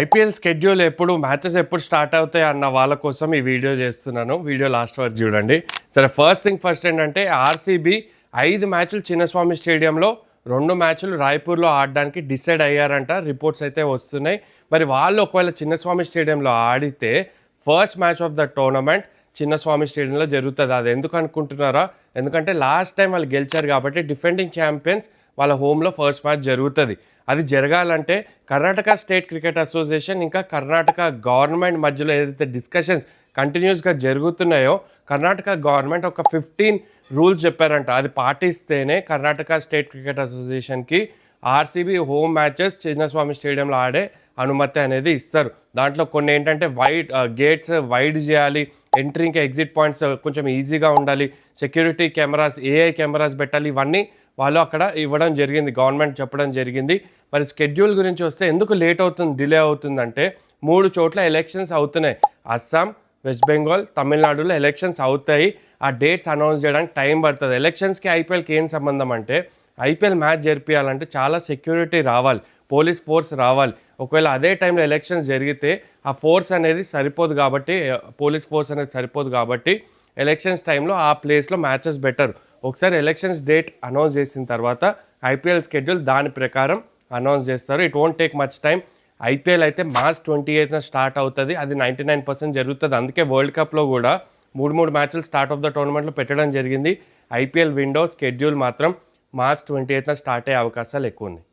IPL schedule matches ఎప్పుడు start అవుతాయి అన్న వాళ్ళ కోసం ఈ వీడియో చేస్తున్నాను. వీడియో లాస్ట్ వరకు చూడండి. సరే, ఫస్ట్ ఏంటంటే ఆర్సీబీ 5 మ్యాచ్లు చిన్నస్వామి స్టేడియంలో, 2 మ్యాచ్లు రాయ్పూర్లో ఆడడానికి డిసైడ్ అయ్యారంట. రిపోర్ట్స్ అయితే వస్తున్నాయి. మరి వాళ్ళు ఒకవేళ చిన్నస్వామి స్టేడియంలో ఆడితే first match of the tournament Chinnaswamy స్టేడియంలో జరుగుతుంది. అది ఎందుకు అనుకుంటున్నారా? ఎందుకంటే లాస్ట్ టైం వాళ్ళు గెలిచారు కాబట్టి డిఫెండింగ్ ఛాంపియన్స్ వాళ్ళ హోమ్లో ఫస్ట్ మ్యాచ్ జరుగుతుంది. అది జరగాలంటే కర్ణాటక స్టేట్ క్రికెట్ అసోసియేషన్ ఇంకా కర్ణాటక గవర్నమెంట్ మధ్యలో ఏదైతే డిస్కషన్స్ కంటిన్యూస్గా జరుగుతున్నాయో, కర్ణాటక గవర్నమెంట్ ఒక 15 రూల్స్ చెప్పారంట. అది పాటిస్తేనే కర్ణాటక స్టేట్ క్రికెట్ అసోసియేషన్కి ఆర్సీబీ హోమ్ మ్యాచెస్ చిన్నస్వామి స్టేడియంలో ఆడే అనుమతి అనేది ఇస్తారు. దాంట్లో కొన్ని ఏంటంటే గేట్స్ వైడ్ చేయాలి, ఎంట్రీ ఇంకా ఎగ్జిట్ పాయింట్స్ కొంచెం ఈజీగా ఉండాలి, సెక్యూరిటీ కెమెరాస్, ఏఐ కెమెరాస్ పెట్టాలి. ఇవన్నీ వాళ్ళు అక్కడ ఇవ్వడం జరిగింది, గవర్నమెంట్ చెప్పడం జరిగింది. మరి స్కెడ్యూల్ గురించి వస్తే ఎందుకు లేట్ అవుతుంది, డిలే అవుతుందంటే 3 చోట్ల ఎలక్షన్స్ అవుతున్నాయి. అస్సాం, వెస్ట్ బెంగాల్, తమిళనాడులో ఎలక్షన్స్ అవుతాయి. ఆ డేట్స్ అనౌన్స్ చేయడానికి టైం పడుతుంది. ఎలక్షన్స్కి ఐపీఎల్కి ఏం సంబంధం అంటే, ఐపీఎల్ మ్యాచ్ జరిపించాలంటే చాలా సెక్యూరిటీ రావాలి, పోలీస్ ఫోర్స్ రావాలి. ఒకవేళ అదే టైంలో ఎలక్షన్స్ జరిగితే ఆ ఫోర్స్ అనేది సరిపోదు కాబట్టి, పోలీస్ ఫోర్స్ అనేది సరిపోదు కాబట్టి ఎలక్షన్స్ టైంలో ఆ ప్లేస్లో మ్యాచెస్ బెటర్. ఒకసారి ఎలక్షన్స్ డేట్ అనౌన్స్ చేసిన తర్వాత ఐపీఎల్ స్కెడ్యూల్ దాని ప్రకారం అనౌన్స్ చేస్తారు. It won't take much time. IPL అయితే మార్చ్ 28న స్టార్ట్ అవుతుంది. అది 99% జరుగుతుంది. అందుకే వరల్డ్ కప్లో కూడా 3 మ్యాచ్లు స్టార్ట్ ఆఫ్ ద టోర్నమెంట్లో పెట్టడం జరిగింది. ఐపీఎల్ విండో స్కెడ్యూల్ మాత్రం మార్చ్ 28న స్టార్ట్ అయ్యే అవకాశాలు ఎక్కువ ఉన్నాయి.